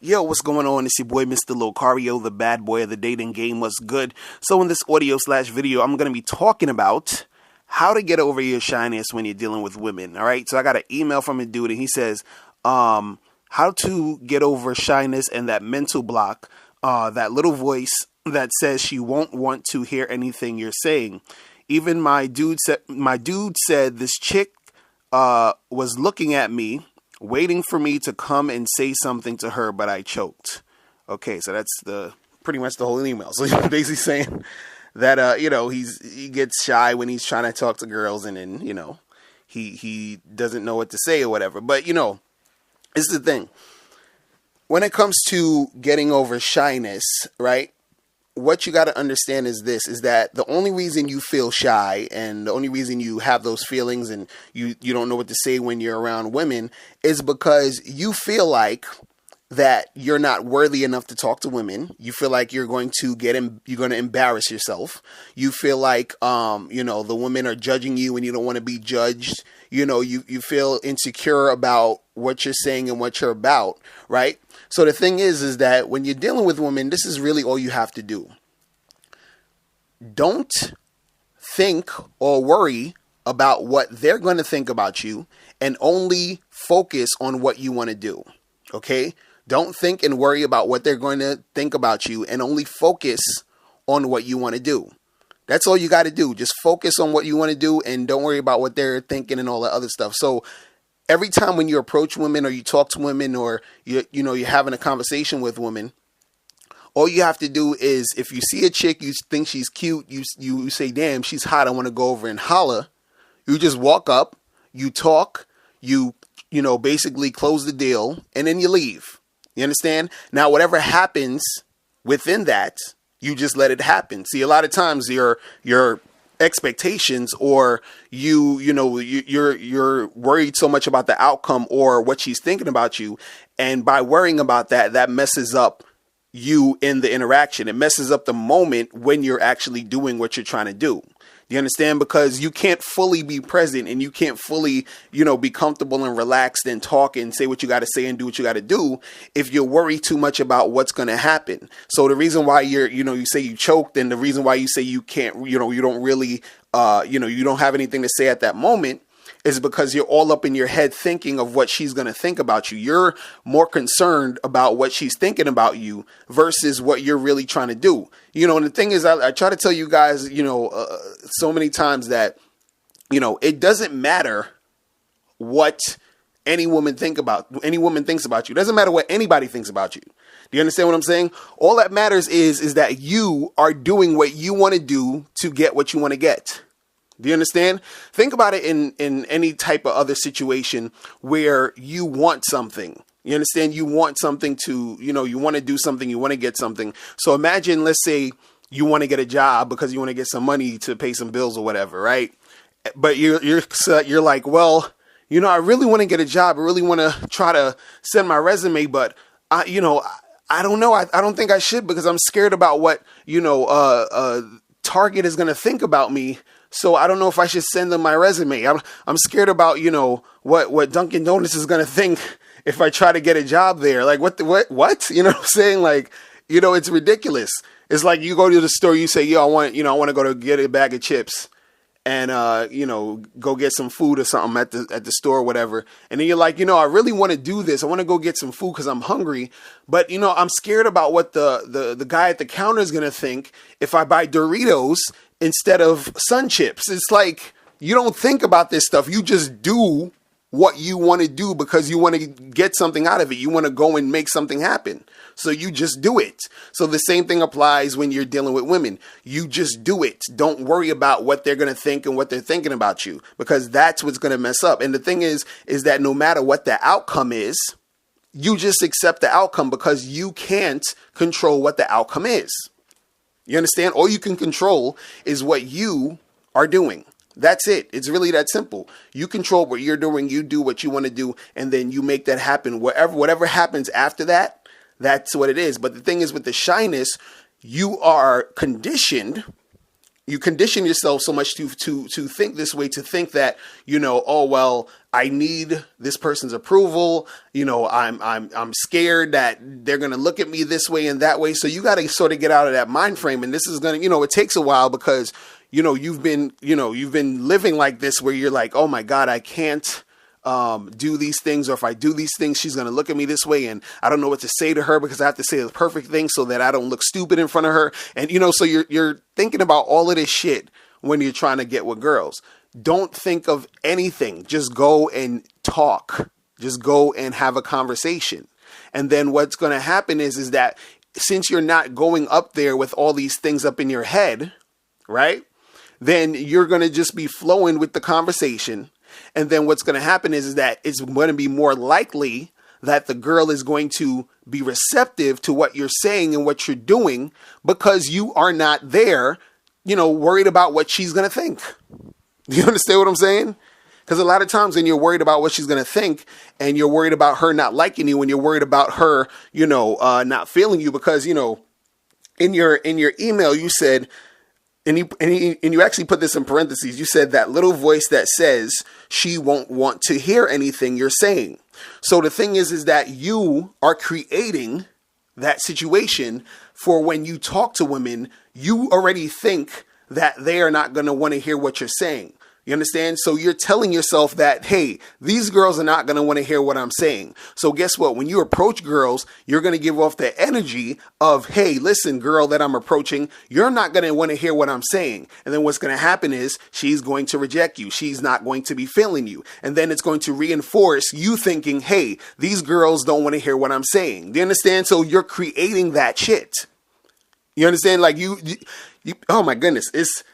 Yo, what's going on? It's your boy, Mr. Locario, the bad boy of the dating game. What's good? So in this audio/video, I'm going to be talking about how to get over your shyness when you're dealing with women. All right. So I got an email from a dude and he says, how to get over shyness and that mental block, that little voice that says she won't want to hear anything you're saying. Even my dude said this chick, was looking at me, waiting for me to come and say something to her, but I choked. Okay, so that's pretty much the whole email. So he's basically saying that he gets shy when he's trying to talk to girls, and then he doesn't know what to say or whatever. But it's the thing. When it comes to getting over shyness, right? What you got to understand is that the only reason you feel shy and the only reason you have those feelings and you don't know what to say when you're around women is because you feel like that you're not worthy enough to talk to women. You feel like you're going to embarrass yourself. You feel like, the women are judging you and you don't want to be judged. You feel insecure about what you're saying and what you're about, right? So the thing is that when you're dealing with women, this is really all you have to do. Don't think or worry about what they're going to think about you and only focus on what you want to do, okay? Don't think and worry about what they're going to think about you and only focus on what you want to do. That's all you got to do. Just focus on what you want to do and don't worry about what they're thinking and all that other stuff. So every time when you approach women or you talk to women or you're having a conversation with women, all you have to do is if you see a chick, you think she's cute, you say, damn, she's hot, I want to go over and holler. You just walk up, you talk, you basically close the deal, and then you leave. You understand? Now, whatever happens within that, you just let it happen. See, a lot of times your expectations or you're worried so much about the outcome or what she's thinking about you, and by worrying about that messes up you in the interaction. It messes up the moment when you're actually doing what you're trying to do. You understand? Because you can't fully be present and you can't fully, be comfortable and relaxed and talk and say what you got to say and do what you got to do if you're worried too much about what's going to happen. So the reason why you say you choked, and the reason why you say you can't, you don't really, you don't have anything to say at that moment is because you're all up in your head thinking of what she's going to think about you. You're more concerned about what she's thinking about you versus what you're really trying to do. And the thing is, I try to tell you guys, so many times that, it doesn't matter what any woman thinks about you. It doesn't matter what anybody thinks about you. Do you understand what I'm saying? All that matters is that you are doing what you want to do to get what you want to get. Do you understand? Think about it in any type of other situation where you want something. You understand? You want something to, you want to do something, you want to get something. So imagine, let's say you want to get a job because you want to get some money to pay some bills or whatever, right? But you're like, well, I really want to get a job. I really want to try to send my resume, but I don't know. I don't think I should because I'm scared about what, Target is going to think about me. So I don't know if I should send them my resume. I'm scared about, what Dunkin' Donuts is going to think if I try to get a job there. Like what? You know what I'm saying? Like, it's ridiculous. It's like you go to the store, you say, yo, I want to go to get a bag of chips and, go get some food or something at the store or whatever. And then you're like, I really want to do this. I want to go get some food because I'm hungry. But, I'm scared about what the guy at the counter is going to think if I buy Doritos instead of Sun Chips. It's like, you don't think about this stuff. You just do what you want to do because you want to get something out of it. You want to go and make something happen. So you just do it. So the same thing applies when you're dealing with women. You just do it. Don't worry about what they're going to think and what they're thinking about you, because that's what's going to mess up. And the thing is that no matter what the outcome is, you just accept the outcome because you can't control what the outcome is. You understand? All you can control is what you are doing. That's it. It's really that simple. You control what you're doing. You do what you want to do, and then you make that happen. Whatever happens after that, that's what it is. But the thing is, with the shyness, you are conditioned you condition yourself so much to think this way, to think that, oh, well, I need this person's approval. I'm scared that they're going to look at me this way and that way. So you got to sort of get out of that mind frame. And this is going to, it takes a while because, you've been living like this where you're like, oh my God, I can't do these things, or if I do these things, she's going to look at me this way, and I don't know what to say to her because I have to say the perfect thing so that I don't look stupid in front of her. And, so you're thinking about all of this shit when you're trying to get with girls. Don't think of anything. Just go and talk. Just go and have a conversation. And then what's going to happen is that since you're not going up there with all these things up in your head, right? Then you're going to just be flowing with the conversation. And then what's going to happen is that it's going to be more likely that the girl is going to be receptive to what you're saying and what you're doing because you are not there, worried about what she's going to think. Do you understand what I'm saying? Because a lot of times when you're worried about what she's going to think and you're worried about her not liking you and you're worried about her, not feeling you because, in your email, you said, and you actually put this in parentheses. You said that little voice that says she won't want to hear anything you're saying. So the thing is that you are creating that situation for when you talk to women, you already think that they are not going to want to hear what you're saying. You understand? So you're telling yourself that, hey, these girls are not going to want to hear what I'm saying. So guess what? When you approach girls, you're going to give off the energy of, hey, listen, girl that I'm approaching, you're not going to want to hear what I'm saying. And then what's going to happen is she's going to reject you. She's not going to be feeling you. And then it's going to reinforce you thinking, hey, these girls don't want to hear what I'm saying. Do you understand? So you're creating that shit. You understand? Like you oh my goodness,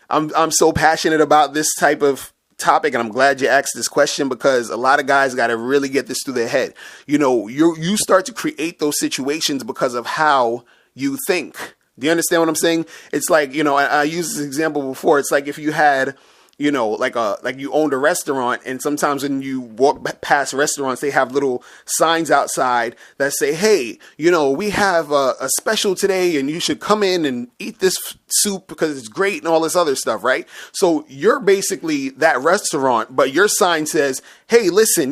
I'm so passionate about this type of topic, and I'm glad you asked this question because a lot of guys got to really get this through their head. You start to create those situations because of how you think. Do you understand what I'm saying? It's like, I used this example before. It's like if you had, like you owned a restaurant, and sometimes when you walk past restaurants, they have little signs outside that say, hey, we have a special today and you should come in and eat this soup because it's great and all this other stuff, right? So you're basically that restaurant, but your sign says, hey, listen,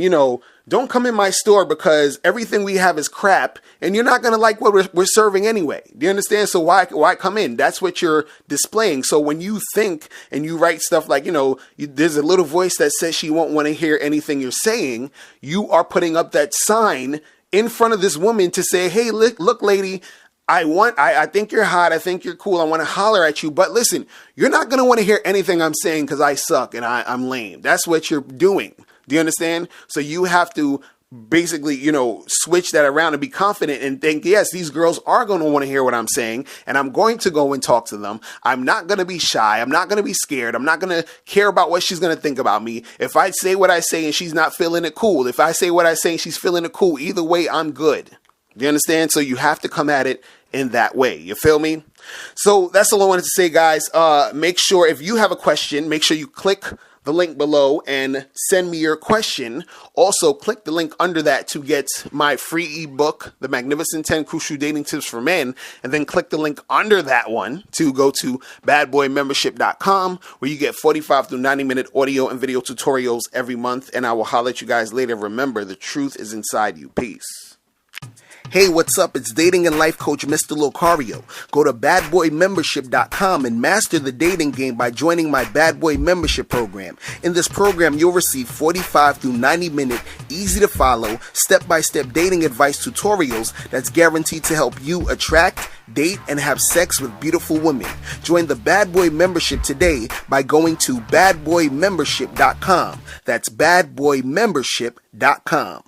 don't come in my store because everything we have is crap and you're not going to like what we're serving anyway. Do you understand? So why come in? That's what you're displaying. So when you think and you write stuff like, there's a little voice that says she won't want to hear anything you're saying, you are putting up that sign in front of this woman to say, hey, look, lady, I think you're hot. I think you're cool. I want to holler at you. But listen, you're not going to want to hear anything I'm saying because I suck and I'm lame. That's what you're doing. Do you understand? So you have to basically, switch that around and be confident and think, yes, these girls are going to want to hear what I'm saying, and I'm going to go and talk to them. I'm not going to be shy. I'm not going to be scared. I'm not going to care about what she's going to think about me. If I say what I say and she's not feeling it, cool. If I say what I say and she's feeling it, cool. Either way, I'm good. Do you understand? So you have to come at it in that way. You feel me? So that's all I wanted to say, guys. Make sure if you have a question, make sure you click the link below and send me your question. Also, click the link under that to get my free ebook, The Magnificent 10 Crucial Dating Tips for Men. And then click the link under that one to go to badboymembership.com, where you get 45 to 90-minute audio and video tutorials every month. And I will holler at you guys later. Remember, the truth is inside you. Peace. Hey, what's up? It's dating and life coach Mr. Locario. Go to badboymembership.com and master the dating game by joining my Bad Boy Membership program. In this program, you'll receive 45 through 90-minute, easy-to-follow, step-by-step dating advice tutorials that's guaranteed to help you attract, date, and have sex with beautiful women. Join the Bad Boy Membership today by going to badboymembership.com. That's badboymembership.com.